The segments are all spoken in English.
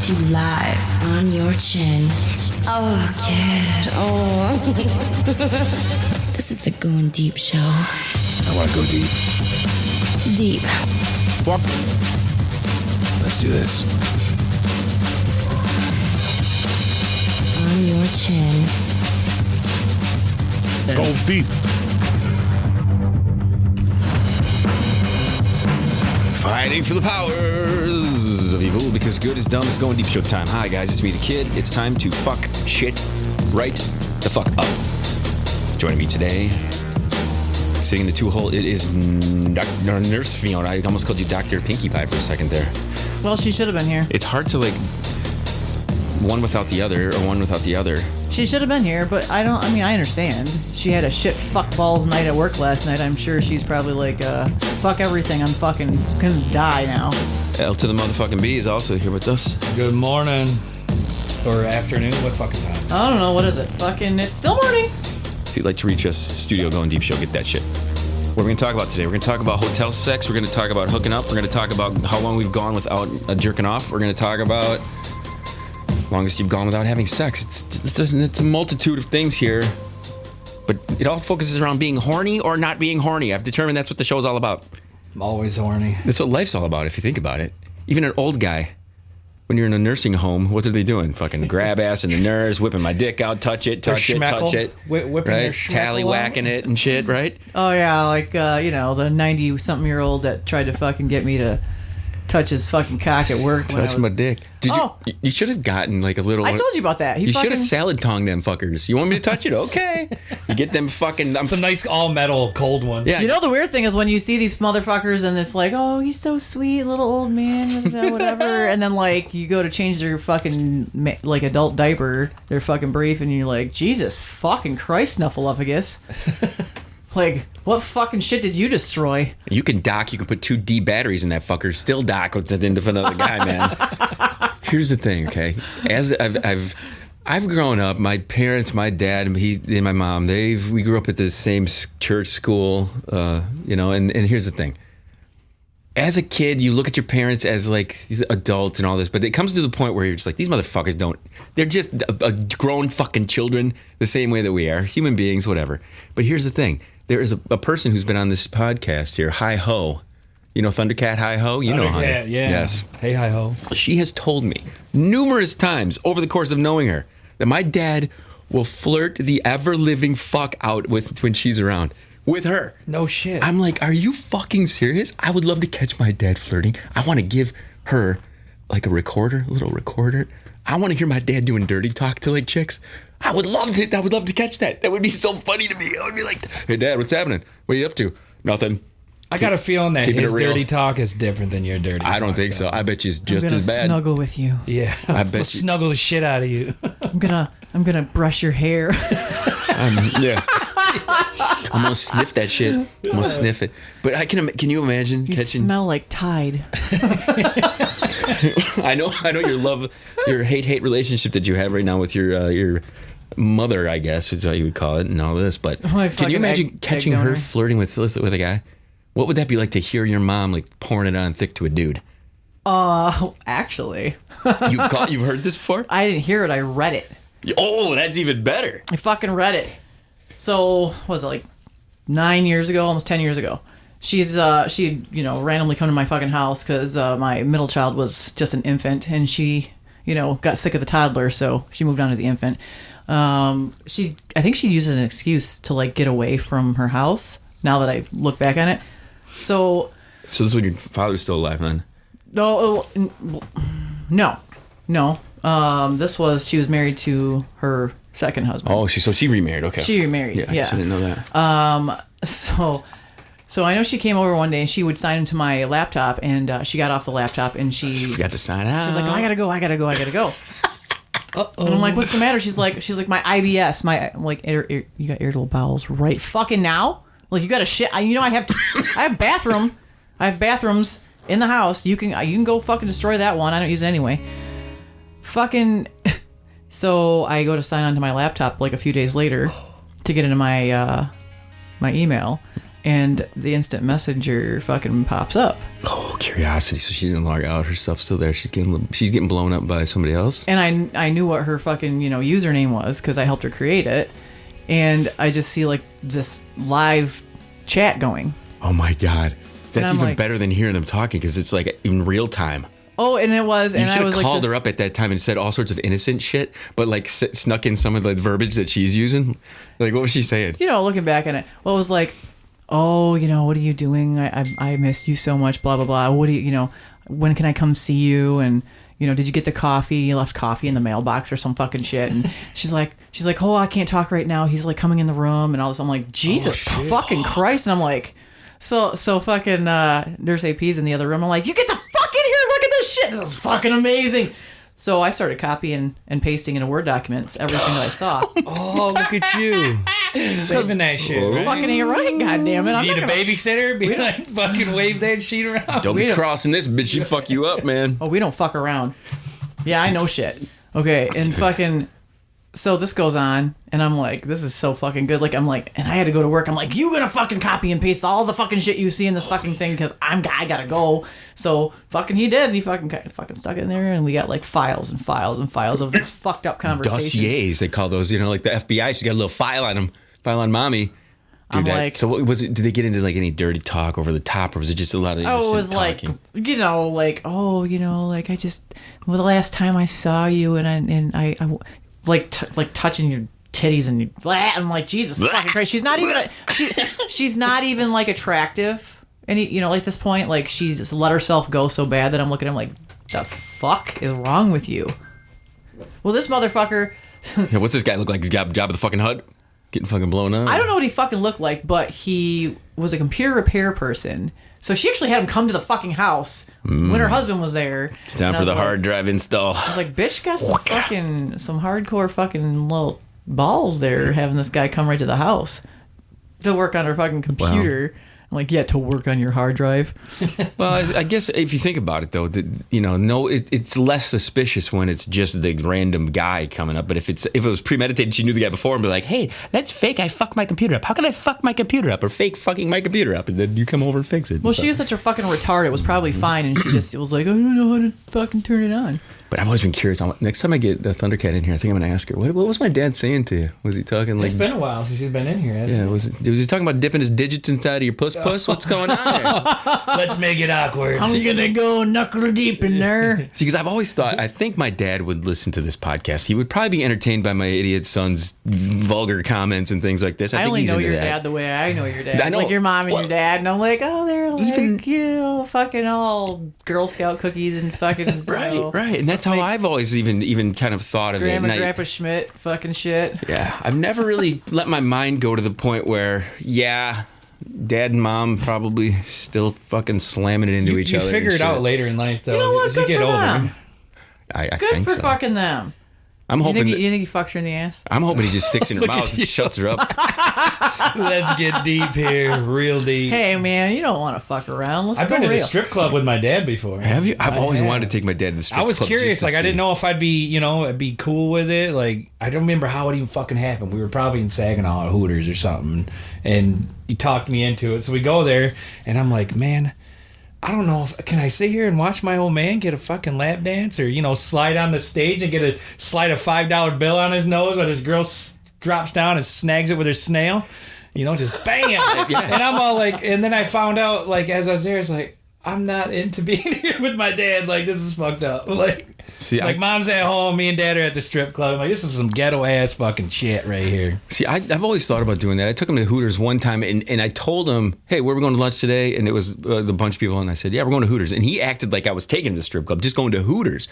you live on your chin. Oh, kid. Oh. This is the Goin Deep Show. I want to go deep. Deep. Fuck. Let's do this. On your chin. Go deep. Fighting for the powers of evil because good is dumb. It's Goin Deep Show time. Hi guys, it's me, the kid. It's time to fuck shit right the fuck up. Joining me today, sitting in the two-hole, it is Nurse Fiona. I almost called you Dr. Pinkie Pie for a second there. Well, she should have been here. It's hard to like one without the other or one without the other. She should have been here, but I understand. She had a shit fuck balls night at work last night. I'm sure she's probably like, fuck everything. I'm fucking gonna die now. L to the motherfucking B is also here with us. Good morning. Or afternoon. What fucking time? I don't know. What is it? Fucking, it's still morning. If you'd like to reach us, Studio Goin Deep Show, get that shit. What are we going to talk about today? We're going to talk about hotel sex. We're going to talk about hooking up. We're going to talk about how long we've gone without jerking off. We're going to talk about longest you've gone without having sex. It's a multitude of things here, but it all focuses around being horny or not being horny. I've determined that's what the show's all about. I'm always horny. That's what life's all about if you think about it. Even an old guy, when you're in a nursing home, what are they doing? Fucking grab ass in the nurse, whipping my dick out, touch it. Whipping Right? their Tallywhacking it and shit, right? Oh, yeah, like, the 90-something-year-old that tried to fucking get me to touch his fucking cock at work. Touch my dick. You should have gotten like a little... I told you about that. You should have salad tongued them fuckers. You want me to touch it? Okay. You get them fucking... Some nice all-metal cold ones. Yeah. You know the weird thing is when you see these motherfuckers and it's like, oh, he's so sweet, little old man, whatever. And then like you go to change their fucking like adult diaper, their fucking brief, and you're like, Jesus fucking Christ, Snuffleupagus. Like, what fucking shit did you destroy? You can dock. You can put 2 D batteries in that fucker. Still dock with another guy, man. Here's the thing, okay? As I've grown up, my parents, my dad, and my mom, we grew up at the same church school, and here's the thing. As a kid, you look at your parents as like adults and all this, but it comes to the point where you're just like, these motherfuckers they're just grown fucking children the same way that we are, human beings, whatever. But here's the thing. There is a person who's been on this podcast here, Hi Ho. You know Thundercat Hi Ho? You know her. Yeah. Yes. Hey, Hi Ho. She has told me numerous times over the course of knowing her that my dad will flirt the ever-living fuck out with when she's around. With her. No shit. I'm like, are you fucking serious? I would love to catch my dad flirting. I want to give her like a little recorder. I want to hear my dad doing dirty talk to like chicks. I would love to catch that. That would be so funny to me. I would be like, hey dad, what's happening? What are you up to? Nothing. I got a feeling that his dirty talk is different than your dirty talk. I don't think so. I bet you it's just as bad. I'm gonna snuggle with you. Yeah. I bet we'll snuggle the shit out of you. I'm gonna brush your hair. Yeah. I'm gonna sniff that shit. I'm gonna sniff it. But can you imagine You catching? smell like Tide. I know your hate relationship that you have right now with your mother, I guess is how you would call it, and all this. But can you imagine catching her flirting with a guy? What would that be like to hear your mom like pouring it on thick to a dude? Actually, You've heard this before? I didn't hear it. I read it. Oh, that's even better. I fucking read it. So, what was it, like 9 years ago, almost 10 years ago? She'd randomly come to my fucking house because my middle child was just an infant, and she, got sick of the toddler, so she moved on to the infant. I think she used it as an excuse to like get away from her house. Now that I look back on it, so this is when your father's still alive, man. No. This was she was married to her second husband. Oh, she remarried. Okay, she remarried. Yeah. I didn't know that. So I know she came over one day and she would sign into my laptop, and she got off the laptop and she forgot to sign out. She's like, oh, I gotta go. Uh-oh. And I'm like, what's the matter? She's like, my IBS. I'm like, you got irritable bowels right fucking now? Like, you got a shit. I have bathroom. I have bathrooms in the house. You can go fucking destroy that one. I don't use it anyway. Fucking. So I go to sign onto my laptop like a few days later to get into my email, and the instant messenger fucking pops up. Oh, curiosity. So she didn't log out. Her stuff's still there. She's getting blown up by somebody else. And I knew what her fucking, username was because I helped her create it. And I just see like this live chat going. Oh my God. That's even like, better than hearing them talking because it's like in real time. Oh, and it was, and I was like, called her up at that time and said all sorts of innocent shit, but like snuck in some of the verbiage that she's using. Like, what was she saying? Looking back at it, well, it was like, oh, what are you doing? I missed you so much, blah, blah, blah. What do you, when can I come see you? And, did you get the coffee? You left coffee in the mailbox or some fucking shit. And she's like, oh, I can't talk right now. He's like coming in the room and all this. I'm like, Jesus fucking Christ. And I'm like, so fucking Nurse AP's in the other room. I'm like, you get the fuck in here. Look at this shit. This is fucking amazing. So I started copying and pasting into Word documents everything that I saw. Oh, look at you. Saving that shit, right? Fucking ain't right, goddammit. You need a babysitter? Be like, fucking wave that shit around. Don't be crossing this bitch. She fuck you up, man. Oh, we don't fuck around. Yeah, I know shit. Okay, and fucking... So this goes on, and I'm like, this is so fucking good. Like, I'm like, and I had to go to work. I'm like, you gonna fucking copy and paste all the fucking shit you see in this fucking thing because I gotta go. So fucking he did. And he fucking stuck it in there, and we got like files and files and files of this fucked up conversations. Dossiers, they call those. Like the FBI. She got a little file on them. File on mommy. Dude, like, so what was it? Did they get into like any dirty talk over the top, or was it just a lot of? Oh, it was like, talking? Like I just. Well, the last time I saw you, and I like touching your titties and I'm like, Jesus fucking Christ. She's not even she's not even like attractive. And like at this point, like she's just let herself go so bad that I'm looking at him like, the fuck is wrong with you? Well, this motherfucker. Yeah, what's this guy look like? He's got job of the fucking HUD, getting fucking blown up. I don't know what he fucking looked like, but he was a computer repair person. So she actually had him come to the fucking house when her husband was there. It's time for the hard drive install. I was like, bitch, got some hardcore fucking little balls there having this guy come right to the house to work on her fucking computer. Wow. I'm like, yeah, to work on your hard drive. Well, I guess if you think about it, though, it's less suspicious when it's just the random guy coming up. But if it was premeditated, she knew the guy before and be like, hey, that's fake. I fucked my computer up. How can I fuck my computer up or fake fucking my computer up? And then you come over and fix it. Well, she was such a fucking retard. It was probably fine. And she just was like, I don't know how to fucking turn it on. But I've always been curious. Next time I get the Thundercat in here, I think I'm going to ask her, what was my dad saying to you? Was he talking like... It's been a while since she's been in here, hasn't it? Was he talking about dipping his digits inside of your puss? What's going on there? Let's make it awkward. I'm going to go knuckle deep in there. See, because I've always thought, I think my dad would listen to this podcast. He would probably be entertained by my idiot son's vulgar comments and things like this. I think only he's know into your that. dad the way I know your dad. I know. Like your mom and your dad. And I'm like, oh, they're like, fucking all Girlscout cookies and fucking... Right. And that's how I've always even kind of thought of Grandma it. and Grandpa Schmidt fucking shit. Yeah, I've never really let my mind go to the point where, dad and mom probably still fucking slamming it into each other. You figure it out later in life, though. You know what? As you get older. Them. I Good think for so. fucking them. I'm hoping. You think he fucks her in the ass? I'm hoping he just sticks in her mouth and shuts her up. Let's get deep here, real deep. Hey man, you don't want to fuck around. I've been to the strip club with my dad before. Have you? I've always wanted to take my dad to the strip club. I was curious, like I didn't know if I'd be cool with it. Like I don't remember how it even fucking happened. We were probably in Saginaw at Hooters or something, and he talked me into it. So we go there, and I'm like, man, I don't know. Can I sit here and watch my old man get a fucking lap dance or, slide on the stage and slide a $5 bill on his nose while this girl drops down and snags it with her snail? Just bam. Yeah. And I'm all like, and then I found out, like, as I was there, it's like, I'm not into being here with my dad. Like, this is fucked up. Like, mom's at home, me and dad are at the strip club. I'm like, this is some ghetto ass fucking shit right here. See, I've always thought about doing that. I took him to Hooters one time and I told him, hey, where are we going to lunch today? And it was the bunch of people. And I said, yeah, we're going to Hooters. And he acted like I was taking him to the strip club, just going to Hooters.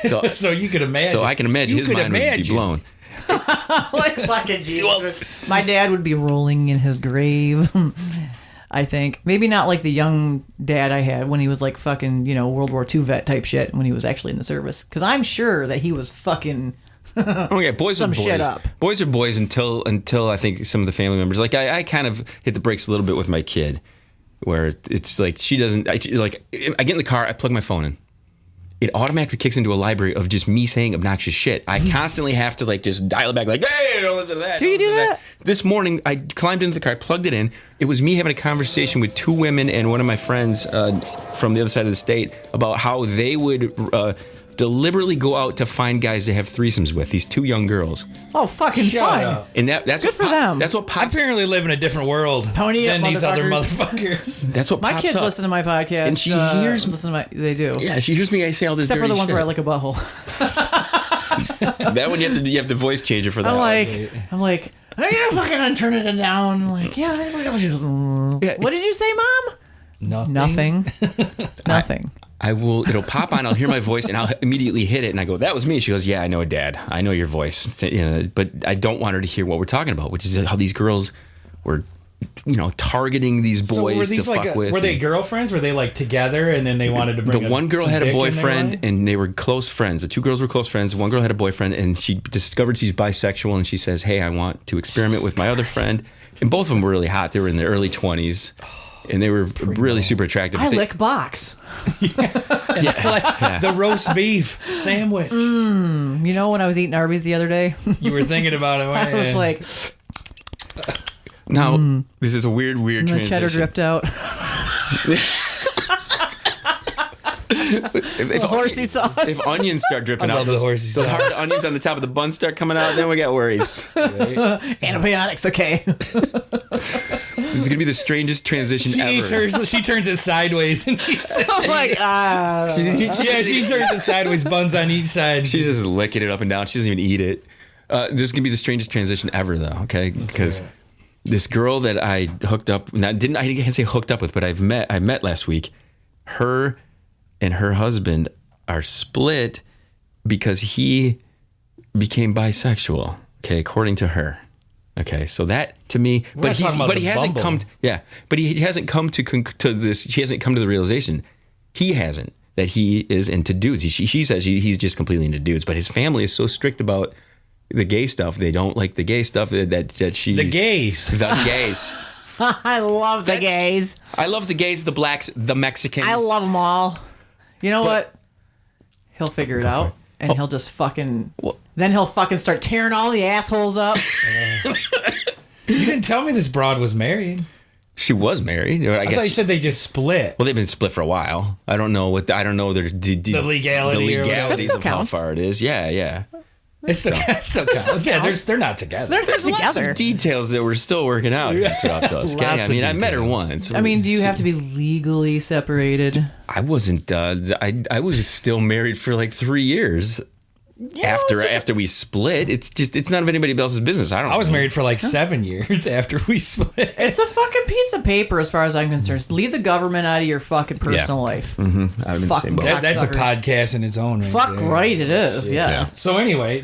So, so you could imagine. So I can imagine his mind would be blown. Like fucking Jesus. My dad would be rolling in his grave. I think maybe not like the young dad I had when he was like fucking World War II vet type shit when he was actually in the service, because I'm sure that he was fucking boys some are boys. Shit up. Boys are boys until I think some of the family members, like I kind of hit the brakes a little bit with my kid, where it's like she doesn't I get in the car, I plug my phone in. It automatically kicks into a library of just me saying obnoxious shit. I constantly have to just dial it back, like, hey, wasn't that. Do you do that? This morning, I climbed into the car, plugged it in. It was me having a conversation with two women and one of my friends from the other side of the state about how they would deliberately go out to find guys to have threesomes with, these two young girls. Oh, fucking Shut fun. up. And that's Good what for them. That's what I pops. apparently live in a different world Pony than up, these other motherfuckers. motherfuckers. That's what My pops kids up. listen to my podcast. And she hears- listen to my. They do. Yeah, she hears me. I say all this Except for dirty the ones shit. where I lick a butthole. That one you have the voice changer for that. I'm like, I gotta fucking turn it down. I'm like, yeah. What did you say, Mom? Nothing. Nothing. I will. It'll pop on. I'll hear my voice, and I'll immediately hit it. And I go, "That was me." She goes, "Yeah, I know, Dad. I know your voice." But I don't want her to hear what we're talking about, which is how these girls were, targeting these boys to fuck with. Were they girlfriends? Were they like together, and then they wanted to bring? The one girl some had a dick in their boyfriend, life? and they were close friends. The two girls were close friends. One girl had a boyfriend, and she discovered she's bisexual, and she says, "Hey, I want to experiment with my other friend." And both of them were really hot. They were in their early 20s, and they were really super attractive. I They- lick box. The roast beef sandwich. You know, when I was eating Arby's the other day, You were thinking about it. I was like, Now, this is a weird and the transition. cheddar dripped out. If Horsey sauce. If onions start dripping I out, love the those horsey those sauce. hard onions on the top of the bun start coming out, then we got worries. Antibiotics, okay. This is gonna be the strangest transition She ever. eats hers. She turns it sideways and eats it. I'm like, Yeah, she turns it sideways, buns on each side. She's just licking it up and down. She doesn't even eat it. This is gonna be the strangest transition ever, though. Okay, because this girl that I hooked up, I can't say hooked up with, but I met last week. Her and her husband are split because he became bisexual. Okay, according to her. Okay, so that to me, We're not talking about but he the hasn't Bumble. but he hasn't come to this. She hasn't come to the realization. He hasn't that he is into dudes. She says he's just completely into dudes. But his family is so strict about the gay stuff. They don't like the gay stuff that she the gays. the gays. I love the gays. I love the gays, the blacks, the Mexicans. I love them all. You know But- what? He'll figure it out, and he'll just fucking. Well- Then he'll fucking start tearing all the assholes up. You didn't tell me this broad was married. She was married. I I guess. thought you said they just split. Well, they've been split for a while. I don't know the legality or whatever. legalities That of still how counts. far it is. Yeah. It still counts. Yeah, they're not together. There's lots Together. of details that we're still working out here throughout those. Okay? Lots I of mean, I met her details. once. I mean, do you have to be legally separated? I wasn't. I was still married for like 3 years after we split. It's none of anybody else's business. I I was know. married for like 7 years after we split. It's a fucking piece of paper, as far as I'm concerned. Leave the government out of your fucking personal life. I've been the Fucking same boat. That's a cocksuckers. podcast in its own right. Fuck there. right, it is. Yeah. Yeah. So anyway,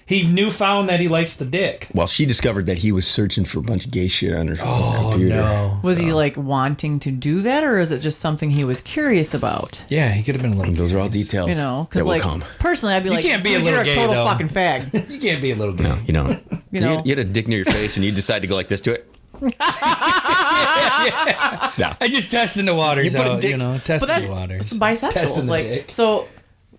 he found that he likes the dick. Well, she discovered that he was searching for a bunch of gay shit on her computer. No. Was he like wanting to do that, or is it just something he was curious about? Yeah, he could have been a little. Those are all details. You know, that because will like come. personally, I'd be like, can't be a "Dude, little you're gay, a total though." fucking fag. You can't be a little gay. No, you don't. You know? you had a dick near your face and you decide to go like this to it. No. I just testing the waters You put a out, dick- But testing that's the waters. it's Testing bisexuals. the Like, dick. so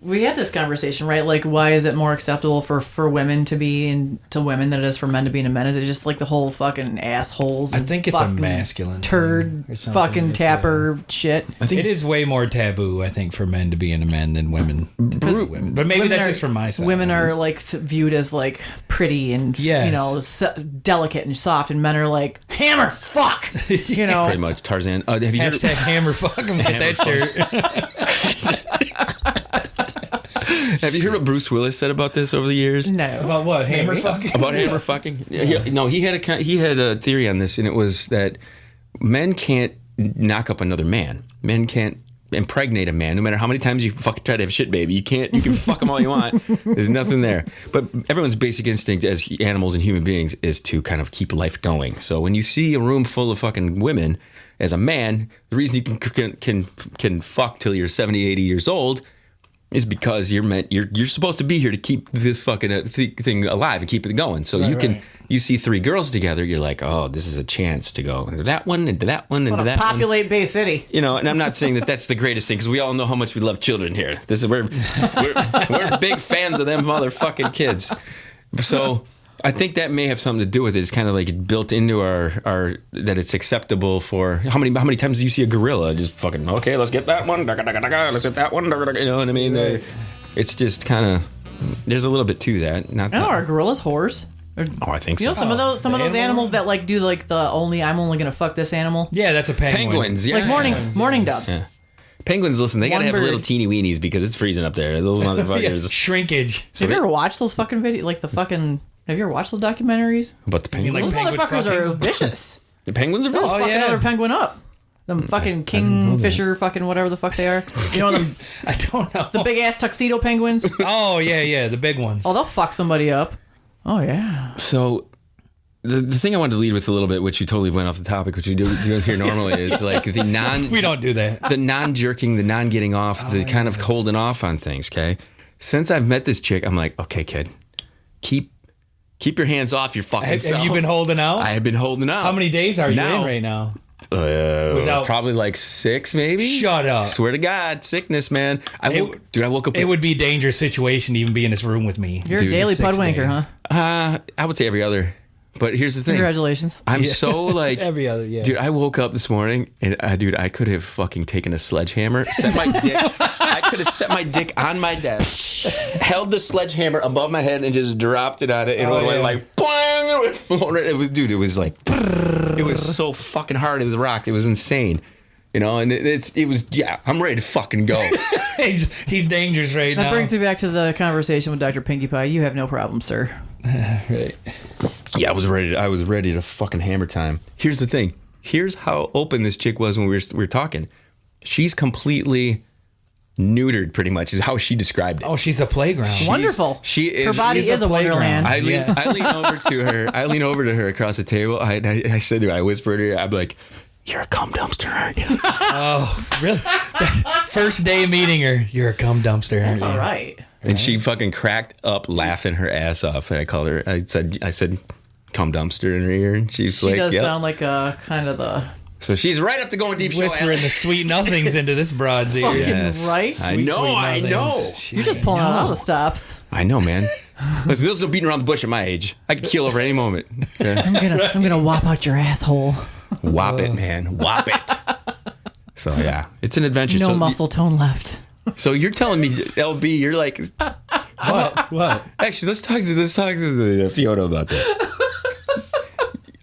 we had this conversation, right? Like, why is it more acceptable for women to be into women than it is for men to be into men? Is it just like the whole fucking assholes? I and think it's a fucking masculine turd, thing or something. fucking It's, tapper shit. I think It is way more taboo, I think, for men to be into men than women. Because Women. But maybe women that's are- just from my side. Women are like viewed as like pretty and Yes. you know delicate and soft, and men are like hammer fuck. You know, pretty much Tarzan. Have you heard? Hashtag hammer fuck him. Get that shirt. Have you heard what Bruce Willis said about this over the years? no. About what? Hammer fucking? About hammer fucking? No, he had a theory on this, and it was that men can't knock up another man. Men can't impregnate a man, no matter how many times you fucking try to have a shit baby. You can't. You can fuck them all you want. There's nothing there. But everyone's basic instinct as animals and human beings is to kind of keep life going. So when you see a room full of fucking women, as a man, the reason you can fuck till you're 70, 80 years old is because you're supposed to be here to keep this fucking thing alive and keep it going. So you see three girls together, you're like, oh, this is a chance to go into that one, into that one, into Want to that one. populate Bay City? You know, and I'm not saying that that's the greatest thing because we all know how much we love children here. We're big fans of them motherfucking kids. So I think that may have something to do with it. It's kind of like built into our that it's acceptable for how many times do you see a gorilla just fucking okay, let's get that one, let's get that one, you know what I mean? Right. It's just kind of there's a little bit to that. Not I know, that, are gorillas whores? oh, I think so. You know, some of those animals that like do like I'm only gonna fuck this animal. Yeah, that's a penguin. Penguins, yeah. Like mourning doves. Yeah. Penguins, listen, they gotta have One bird. little teeny weenies because it's freezing up there. Those motherfuckers. Yeah, shrinkage. Have you ever watched those fucking videos? Like the fucking. Have you ever watched those documentaries? About the penguins. like Those penguins motherfuckers fucking? are vicious. The penguins are They'll very fuck yeah. another penguin up. Them fucking kingfisher, fucking whatever the fuck they are. You know them, I don't know. the big ass tuxedo penguins. Oh yeah, the big ones. Oh, they'll fuck somebody up. Oh yeah. So the thing I wanted to lead with a little bit, which you totally went off the topic, which you do here normally, is like the We don't do that. the non-jerking, the non-getting off, the kind of holding off on things, okay? Since I've met this chick, I'm like, okay, kid, keep your hands off your fucking self. Have you been holding out? I have been holding out. How many days are you Now- in right now? Without, probably like 6, maybe. Shut up. Swear to God, sickness, man. I woke up. It would be a dangerous situation to even be in this room with me. You're Dude, a daily 6 pudwanker, days. huh? I would say every other. But here's the thing. Congratulations. I'm so like Every other, yeah. Dude, I woke up this morning and dude, I could have fucking taken a sledgehammer, set my dick. I could have set my dick on my desk, held the sledgehammer above my head, and just dropped it on it, and it went like boing. It was, dude. It was like, it was so fucking hard as a rock. It was insane, you know. And it was, yeah. I'm ready to fucking go. he's dangerous right now. That brings me back to the conversation with Dr. Pinkie Pie. You have no problem, sir. Right. Yeah, I was ready to fucking hammer time. Here's the thing. Here's how open this chick was when we were talking. She's completely neutered, pretty much, is how she described it. Oh, she's a playground. Wonderful. She is. Her body she's is a a wonderland. playground. I lean over to her. I lean over to her across the table. I said to her, I whispered to her, I'm like, "You're a cum dumpster, aren't you?" Oh, really? First day meeting her, you're a cum dumpster. That's all right. And she fucking cracked up, laughing her ass off. And I called her. I said, "Cum dumpster" in her ear, and she's She like, does "Yep." sound like a kind of the So she's right up the Goin Deep Show. Whispering the sweet nothings into this broad's ear. fucking Yes. right. I know. You're just pulling out all the stops. I know, man. Listen, this is no beating around the bush at my age. I could keel over any moment. Okay? I'm gonna whop out your asshole. Whop it, man. Whop it. So yeah, it's an adventure. No so, muscle tone left. So you're telling me, L.B, you're like, What? actually, let's talk to Fiona about this.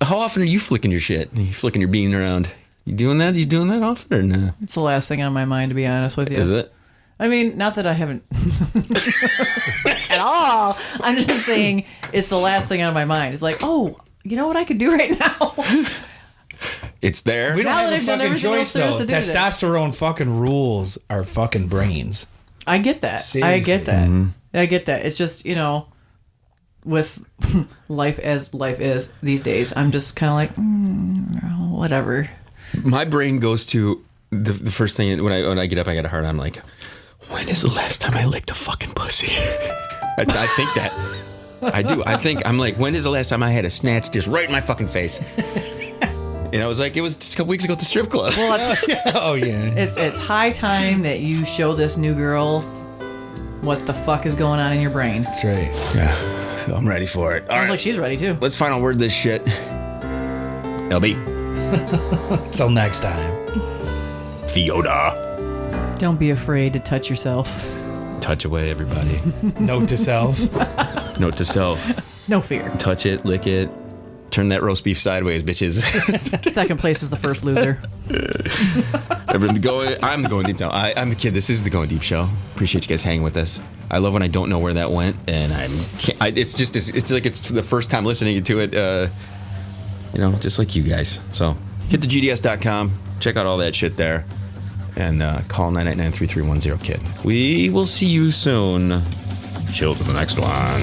How often are you flicking your shit? You flicking your bean around? You doing that? You doing that often or no? It's the last thing on my mind, to be honest with you. Is it? I mean, not that I haven't at all. I'm just saying it's the last thing on my mind. It's like, oh, you know what I could do right now? It's there. We don't Now have that a I've done fucking everything choice, else there is though. to do today. Testosterone fucking rules our fucking brains. I get that. I Seriously. get that. I get that. It's just, you know, with life as life is these days, I'm just kind of like, whatever. My brain goes to the first thing when I get up, I got a hard. I'm like, when is the last time I licked a fucking pussy? I think that. I do. I'm like, when is the last time I had a snatch just right in my fucking face? And I was like, it was just a couple weeks ago at the strip club. Well, Oh, yeah. it's high time that you show this new girl what the fuck is going on in your brain. That's right. Yeah, so I'm ready for it. All Sounds right, like she's ready too. let's final word this shit. LB. Till next time. Fiona. Don't be afraid to touch yourself. Touch away, everybody. Note to self. Note to self. No fear. Touch it, lick it. Turn that roast beef sideways, bitches. Second place is the first loser. I'm the Goin Deep now. I'm the kid. This is the Goin Deep Show. Appreciate you guys hanging with us. I love when I don't know where that went, and it's like it's the first time listening to it. Just like you guys. So hit the GDS.com. Check out all that shit there, and call 999-3310 kid. We will see you soon. Chill to the next one.